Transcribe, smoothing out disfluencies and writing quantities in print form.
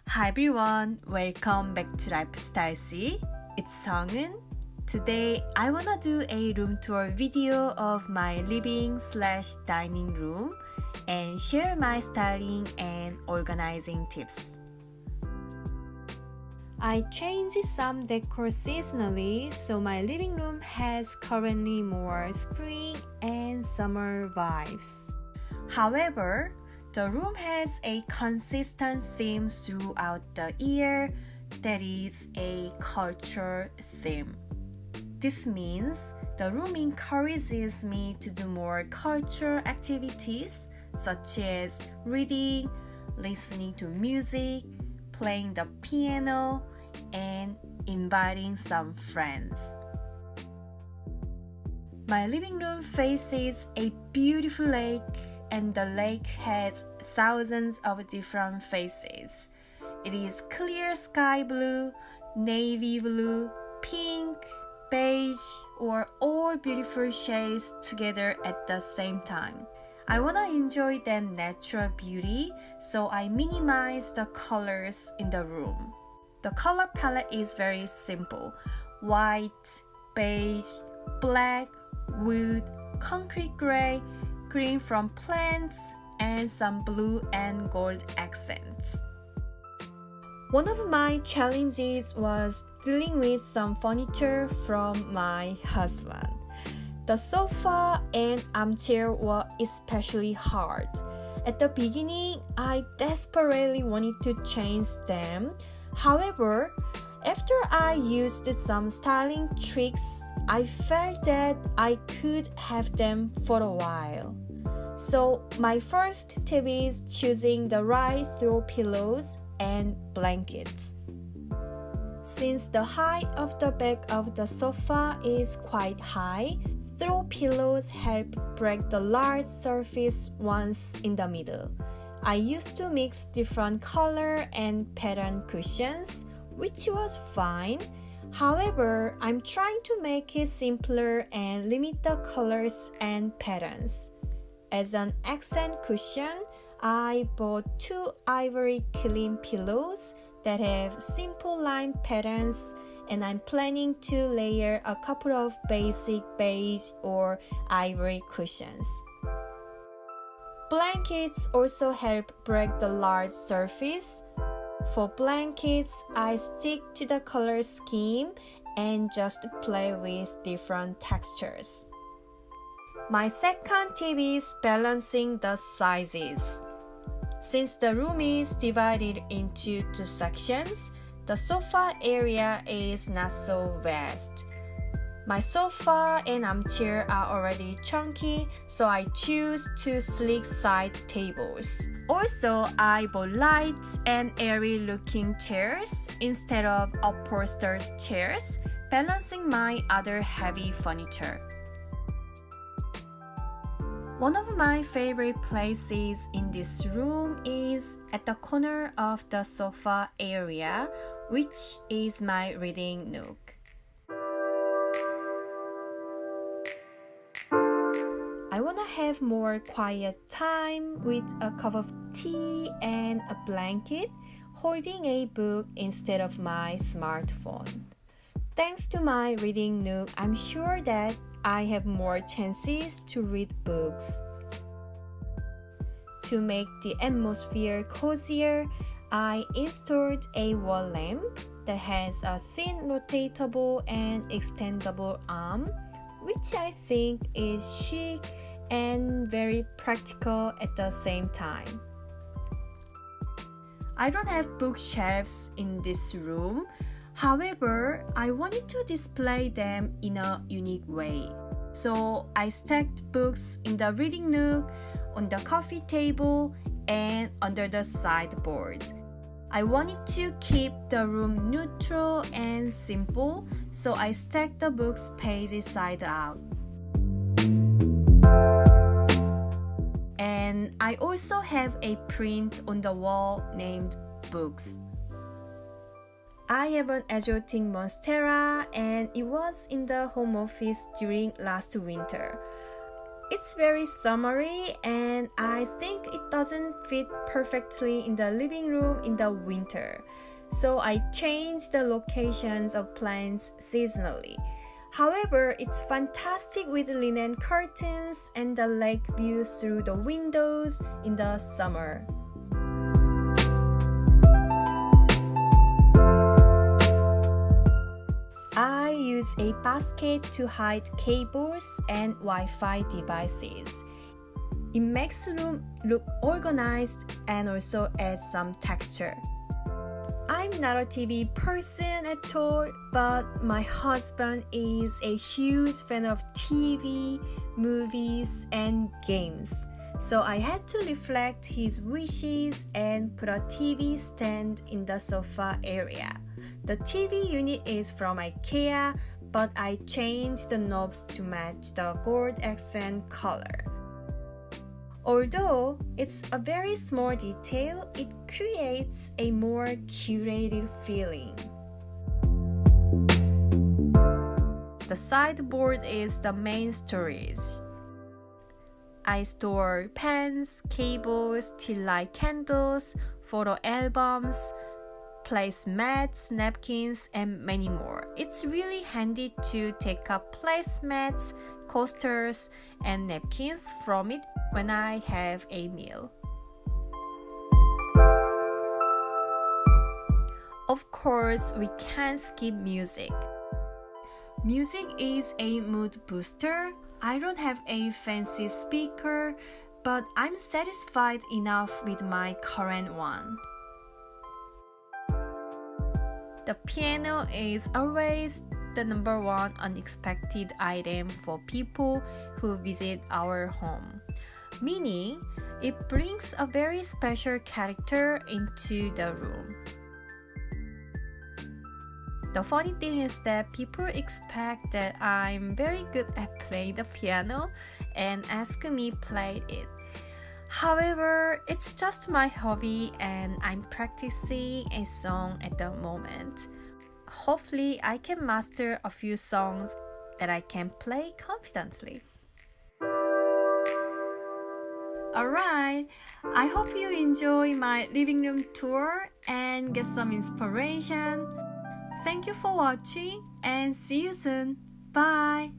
Hi everyone, welcome back to Lifestyle C. It's Sungeun. Today I wanna do a room tour video of my living/dining room and share my styling and organizing tips. I changed some decor seasonally, so my living room has currently more spring and summer vibes. However, the room has a consistent theme throughout the year, that is a culture theme. This means the room encourages me to do more culture activities such as reading, listening to music, playing the piano, and inviting some friends. My living room faces a beautiful lake, and the lake has thousands of different faces. It is clear sky blue, navy blue, pink, beige, or all beautiful shades together at the same time. I wanna enjoy that natural beauty, so I minimize the colors in the room. The color palette is very simple: white, beige, black, wood, concrete gray, green from plants, and some blue and gold accents. One of my challenges was dealing with some furniture from my husband. The sofa and armchair were especially hard. At the beginning, I desperately wanted to change them. However, after I used some styling tricks, I felt that I could have them for a while. So my first tip is choosing the right throw pillows and blankets. Since the height of the back of the sofa is quite high, throw pillows help break the large surface ones in the middle. I used to mix different color and pattern cushions, which was fine. However, I'm trying to make it simpler and limit the colors and patterns. As an accent cushion, I bought 2 ivory clean pillows that have simple line patterns, and I'm planning to layer a couple of basic beige or ivory cushions. Blankets also help break the large surface. For blankets, I stick to the color scheme and just play with different textures. My second tip is balancing the sizes. Since the room is divided into 2 sections, the sofa area is not so vast. My sofa and armchair are already chunky, so I choose 2 sleek side tables. Also, I bought light and airy looking chairs instead of upholstered chairs, balancing my other heavy furniture. One of my favorite places in this room is at the corner of the sofa area, which is my reading nook. I wanna have more quiet time with a cup of tea and a blanket, holding a book instead of my smartphone. Thanks to my reading nook, I'm sure that I have more chances to read books. To make the atmosphere cozier, I installed a wall lamp that has a thin rotatable and extendable arm, which I think is chic and very practical at the same time. I don't have bookshelves in this room. However, I wanted to display them in a unique way. So I stacked books in the reading nook, on the coffee table, and under the sideboard. I wanted to keep the room neutral and simple, so I stacked the books pages side out. And I also have a print on the wall named Books. I have an exotic monstera, and it was in the home office during last winter. It's very summery and I think it doesn't fit perfectly in the living room in the winter. So I changed the locations of plants seasonally. However, it's fantastic with linen curtains and the lake views through the windows in the summer. I use a basket to hide cables and Wi-Fi devices. It makes the room look organized and also adds some texture. I'm not a TV person at all, but my husband is a huge fan of TV, movies, and games. So I had to reflect his wishes and put a TV stand in the sofa area. The TV unit is from IKEA, but I changed the knobs to match the gold accent color. Although it's a very small detail, it creates a more curated feeling. The sideboard is the main storage. I store pens, cables, tea light candles, photo albums, placemats, napkins, and many more. It's really handy to take up placemats, coasters, and napkins from it when I have a meal. Of course, we can't skip music. Music is a mood booster. I don't have a fancy speaker, but I'm satisfied enough with my current one. The piano is always the number one unexpected item for people who visit our home, meaning it brings a very special character into the room. The funny thing is that people expect that I'm very good at playing the piano and ask me play it. However, it's just my hobby and I'm practicing a song at the moment. Hopefully, I can master a few songs that I can play confidently. Alright, I hope you enjoy my living room tour and get some inspiration. Thank you for watching and see you soon. Bye!